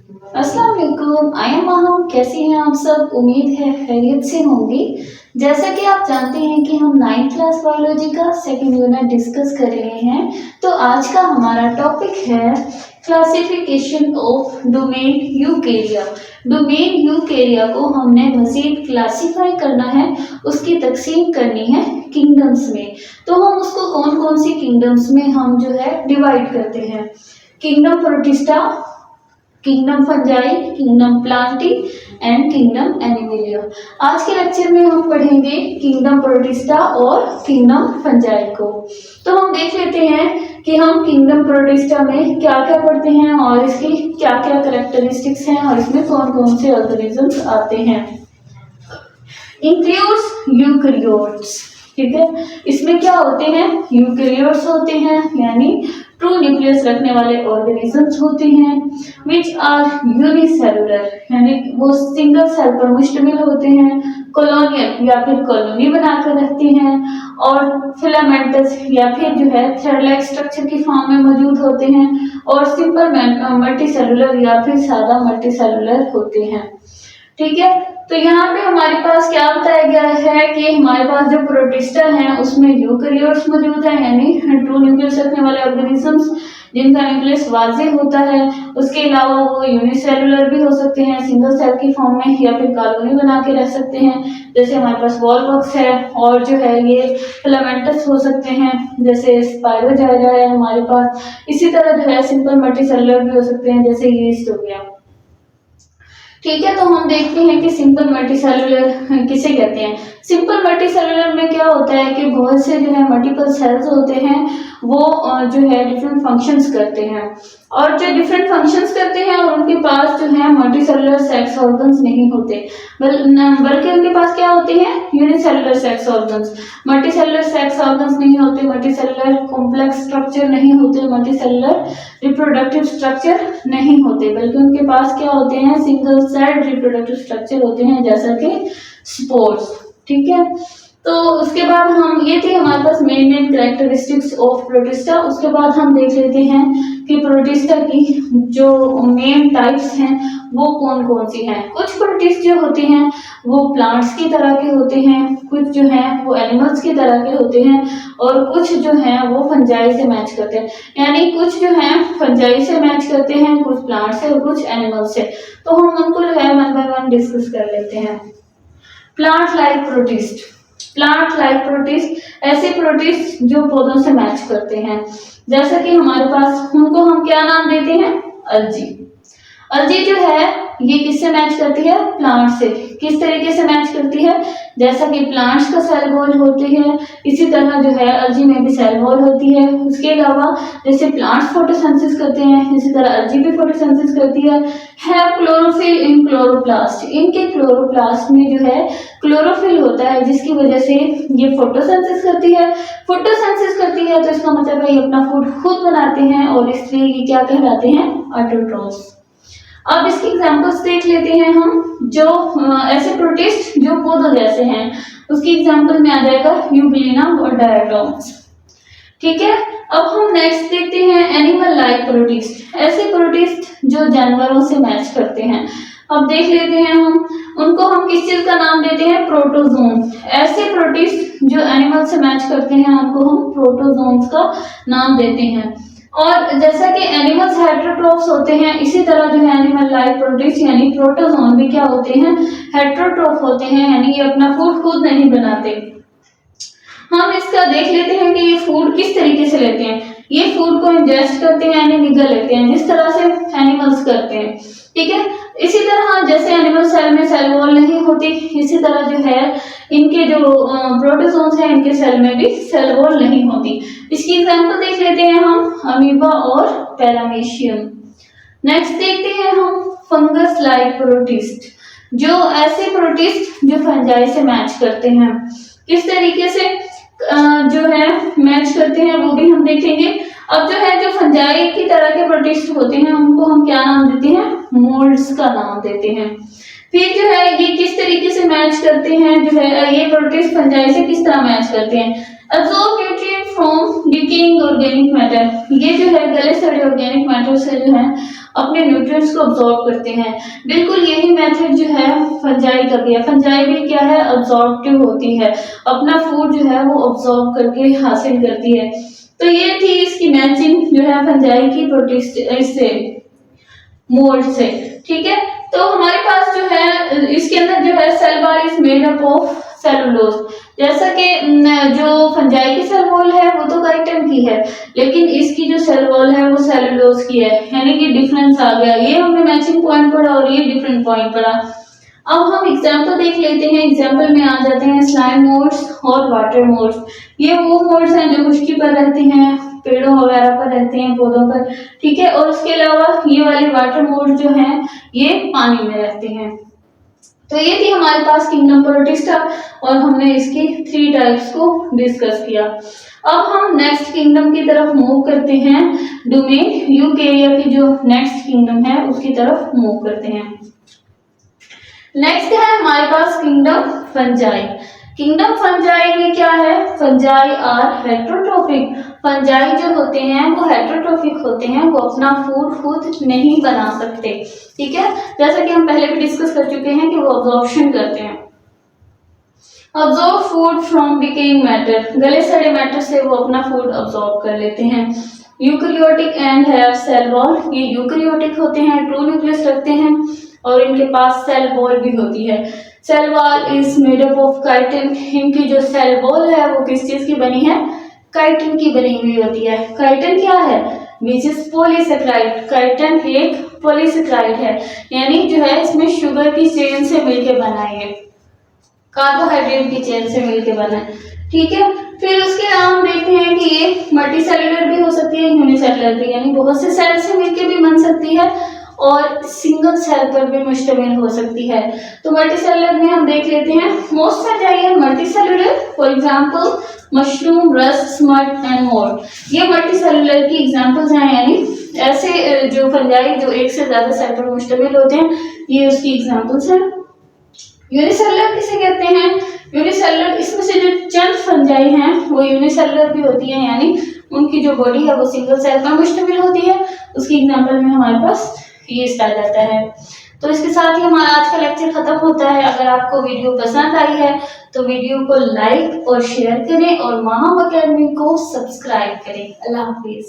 अस्सलाम वालेकुम। I am Maham. कैसी हैं आप सब? उम्मीद है खैरियत से होंगी। जैसा कि आप जानते हैं कि हम 9th क्लास बायोलॉजी का सेकंड यूनिट डिस्कस कर रहे हैं। तो आज का हमारा टॉपिक है classification of domain Eukarya. Domain Eukarya को हमने मजीद क्लासिफाई करना है, उसकी तकसीम करनी है किंगडम्स में। तो हम उसको कौन कौन सी किंगडम्स में हम जो है डिवाइड करते हैं। Kingdom protista, kingdom fungi, kingdom Plantae and kingdom animalia. आज के लेक्चर में हम पढ़ेंगे किंगडम प्रोटिस्टा और किंगडम फंजाई को। तो हम देख लेते हैं कि हम किंगडम प्रोटिस्टा में क्या क्या पढ़ते हैं और इसकी क्या क्या कैरेक्टरिस्टिक्स हैं और इसमें कौन कौन से ऑर्गेनिजम्स आते हैं। इंक्लूड्स यूकैरियोट्स, ठीक है। इसमें क्या होते हैं? यूकैरियोट्स होते हैं, यानी ट्रू न्यूक्लियस रखने वाले ऑर्गेनिजम्स होते हैं, विच आर यूनिसेलुलर, यानी वो सिंगल सेल पर मुश्तमिल होते हैं, कॉलोनियल या फिर कॉलोनी बनाकर रखते हैं, और फिलामेंटस या फिर जो है थ्रेड लाइक स्ट्रक्चर की फॉर्म में मौजूद होते हैं, और सिंपल मल्टीसेलुलर या फिर सादा मल्टीसेलुलर होते हैं, ठीक है। तो यहाँ पे हमारे पास क्या बताया गया है कि हमारे पास जो प्रोटिस्टा है उसमें यूकैरियोट्स मौजूद है, यानी ट्रू न्यूक्लियस रखने वाले ऑर्गेनिजम्स जिनका न्यूक्लियस वाज़ेह होता है। उसके अलावा वो यूनिसेलुलर भी हो सकते हैं, सिंगल सेल की फॉर्म में, या फिर कॉलोनी बना के रह सकते हैं, जैसे हमारे पास वॉलवॉक्स है, और जो है ये फिलामेंटस हो सकते हैं, जैसे स्पाइरोजाइरा है हमारे पास। इसी तरह जो है सिंपल मल्टीसेलुलर भी हो सकते हैं, जैसे यीस्ट हो गया, ठीक है। तो हम देखते हैं कि सिंपल मल्टीसेलुलर किसे कहते हैं। सिंपल मल्टीसेलुलर में क्या होता है कि बहुत से जो है मल्टीपल सेल्स होते हैं, वो जो है डिफरेंट फंक्शंस करते हैं, और जो डिफरेंट फंक्शंस करते हैं और उनके पास जो है मल्टीसेलुलर सेक्स ऑर्गन्स नहीं होते, बल्कि उनके पास क्या होते हैं? Unicellular sex organs. Multicellular sex organs नहीं होते, मल्टीसेलुलर कॉम्प्लेक्स स्ट्रक्चर नहीं होते, मल्टीसेलुलर रिप्रोडक्टिव स्ट्रक्चर नहीं होते, बल्कि उनके पास क्या होते हैं? सिंगल सेल रिप्रोडक्टिव स्ट्रक्चर होते हैं, जैसा कि स्पोर्स, ठीक है। तो उसके बाद हम ये थे हमारे पास मेन कैरेक्टरिस्टिक्स ऑफ प्रोटिस्टा। उसके बाद हम देख लेते हैं कि प्रोटिस्टा की जो मेन टाइप्स हैं वो कौन कौन सी हैं। कुछ प्रोटिस्ट जो होते हैं वो प्लांट्स की तरह के होते हैं, कुछ जो हैं वो एनिमल्स की तरह के होते हैं, और कुछ जो हैं वो फंजाई से मैच करते हैं, यानी कुछ जो हैं फंजाई से मैच करते हैं, कुछ प्लांट से और कुछ एनिमल से। तो हम उनको जो है वन बाय वन डिस्कस कर लेते हैं। Plant like protist. Plant like protist ऐसे प्रोटिस्ट जो पौधों से मैच करते हैं, जैसा कि हमारे पास उनको हम क्या नाम देते हैं? अलजी। अलजी जो है ये किससे मैच करती है? प्लांट से। किस तरीके से मैच करती है? जैसा कि प्लांट्स का सेल वॉल होती है, इसी तरह जो है अलजी में भी सेल वॉल होती है। उसके अलावा जैसे प्लांट्स फोटोसिंथेसिस करते हैं, इसी तरह अलजी भी फोटोसिंथेसिस करती है। क्लोरोफिल इन क्लोरोप्लास्ट। इनके क्लोरोप्लास्ट में जो है क्लोरोफिल होता है, जिसकी वजह से ये फोटोसिंथेसिस करती है। फोटोसिंथेसिस करती है तो इसका मतलब है ये अपना फूड खुद बनाते हैं, और इसलिए ये क्या कहलाते हैं? ऑटोट्रोफ्स। अब इसकी एग्जांपल्स देख लेते हैं हम, जो ऐसे प्रोटिस्ट जो पौधों जैसे हैं, उसकी एग्जांपल में आ जाएगा यूग्लिना और डायटोम्स, ठीक है। अब हम नेक्स्ट देखते हैं एनिमल लाइक प्रोटिस्ट। ऐसे प्रोटिस्ट जो जानवरों से मैच करते हैं। अब देख लेते हैं उनको हम किस चीज का नाम देते हैं? प्रोटोजोन। ऐसे प्रोटिस्ट जो एनिमल से मैच करते हैं उनको हम प्रोटोजोन्स का नाम देते हैं। और जैसा कि एनिमल्स हेटेरोट्रोफ्स होते हैं, इसी तरह जो है एनिमल लाइक प्रोटिस्ट यानी प्रोटोजोन भी क्या होते हैं? हेटेरोट्रोफ होते हैं, यानी ये अपना फूड खुद नहीं बनाते। हम इसका देख लेते हैं कि ये फूड किस तरीके से लेते हैं। ये फूड को इंजेस्ट करते हैं यानी निगल लेते हैं, जिस तरह से एनिमल्स करते हैं, ठीक है। इसी तरह जैसे एनिमल सेल में सेल वॉल नहीं होती, इसी तरह जो है इनके जो प्रोटोजोन्स हैं इनके सेल में भी सेल वॉल नहीं होती। इसकी एग्जांपल देख लेते हैं हम, अमीबा और पैरामीशियम। नेक्स्ट देखते हैं हम फंगस लाइक प्रोटिस्ट। जो ऐसे प्रोटिस्ट जो फंजाई से मैच करते हैं, किस तरीके से जो है मैच करते हैं वो भी हम देखेंगे। अब जो है जो फंजाई की तरह के प्रोटिस्ट होते हैं उनको हम क्या नाम देते हैं? मोल्ड्स का नाम देते हैं। फिर जो है ये किस तरीके से मैच करते हैं, जो है ये प्रोटिस्ट फंजाई से किस तरह मैच करते हैं? absorb nutrient from decaying organic matter, ये जो है गले सड़े ऑर्गेनिक मैटर से जो है अपने न्यूट्रिएंट्स को अब्सॉर्ब करते हैं। बिल्कुल यही मेथड जो है फंजाई का भी है। फंजाई भी क्या है, अब्सॉर्प्टिव होती है, अपना फूड जो है वो अब्सॉर्ब करके हासिल करती है। तो ये थी इसकी मैचिंग जो है फंजाई की प्रोटिस्ट इससे मोल्ड से, ठीक है। तो हमारे पास जो है इसके अंदर जो है cell wall is made up of cellulose, जैसा कि जो फंजाई की सेल वॉल है वो तो काइटिन की है, लेकिन इसकी जो सेल वॉल है वो सेलुलोज की है, यानी कि डिफरेंस आ गया। ये हमने मैचिंग पॉइंट पढ़ा और ये डिफरेंट पॉइंट पढ़ा। अब हम एग्जाम्पल देख लेते हैं। एग्जाम्पल में आ जाते हैं स्लाइम मोल्ड्स और वाटर मोल्ड्स। ये वो मोल्ड्स हैं जो खुश्की पर रहते हैं, पेड़ों वगैरह पर रहते हैं, पौधों पर, ठीक है। और उसके अलावा ये वाले वाटर मोल्ड जो हैं ये पानी में रहते हैं। तो ये थी हमारे पास किंगडम प्रोटिस्टा और हमने इसकी 3 टाइप्स को डिस्कस किया। अब हम नेक्स्ट किंगडम की तरफ मूव करते हैं। डोमेन यूकेरिया की जो नेक्स्ट किंगडम है उसकी तरफ मूव करते हैं। नेक्स्ट है हमारे पास किंगडम फंजाई। किंगडम फंजाई में क्या है, फंजाई आर हेट्रोट्रोफिक। फंजाई जो होते हैं वो हेट्रोट्रोफिक होते हैं, वो अपना फूड खुद नहीं बना सकते, ठीक है। जैसा कि हम पहले भी डिस्कस कर चुके हैं कि वो अब्जॉर्प्शन करते हैं। Absorb food from decaying matter, गले सड़े मैटर से वो अपना फूड अब्जॉर्ब कर लेते हैं। Eukaryotic and have cell wall, ये यूकैरियोटिक होते हैं, ट्रू न्यूक्लियस रखते हैं और इनके पास सेल वॉल भी होती है। Cell wall is made up of chitin, इनकी जो सेल वॉल है वो किस चीज की बनी है, काइटिन की बनी हुई होती है। काइटिन क्या है, विच इज पॉलीसेक्राइड। काइटिन एक पॉलीसेक्राइड है, यानी जो है इसमें शुगर की चेन से मिलकर बना है, कार्बोहाइड्रेट की चेन से मिलकर बना है, ठीक है। फिर उसके अलावा हम देखते हैं कि ये मल्टीसेलुलर भी हो सकती है, यूनिसेलुलर भी, यानी बहुत से सेल से मिलकर भी बन सकती है और सिंगल सेल पर भी मुश्तमिल हो सकती है। तो मल्टीसेलुलर में हम देख लेते हैं। मोस्ट फंजाई है multicellular, for example mushroom, rust, smut and mould. ये मल्टीसेलुलर की एग्जांपल्स हैं, यानी ऐसे जो फंजाई जो एक से ज्यादा सेल पर मुश्तमिल होते हैं, ये उसकी एग्जांपल्स हैं। यूनिसेलुलर किसे कहते हैं, यूनिसेलुलर इसमें से जो चंद फंजाई हैं वो यूनिसेलुलर भी होती है, यानी उनकी जो बॉडी है वो सिंगल सेल पर मुश्तमिल होती है। उसकी एग्जांपल में हमारे पास ये आ जाता है। तो इसके साथ ही हमारा आज का लेक्चर खत्म होता है। अगर आपको वीडियो पसंद आई है तो वीडियो को लाइक और शेयर करें और माहम अकेडमी को सब्सक्राइब करें। अल्लाह हाफिज।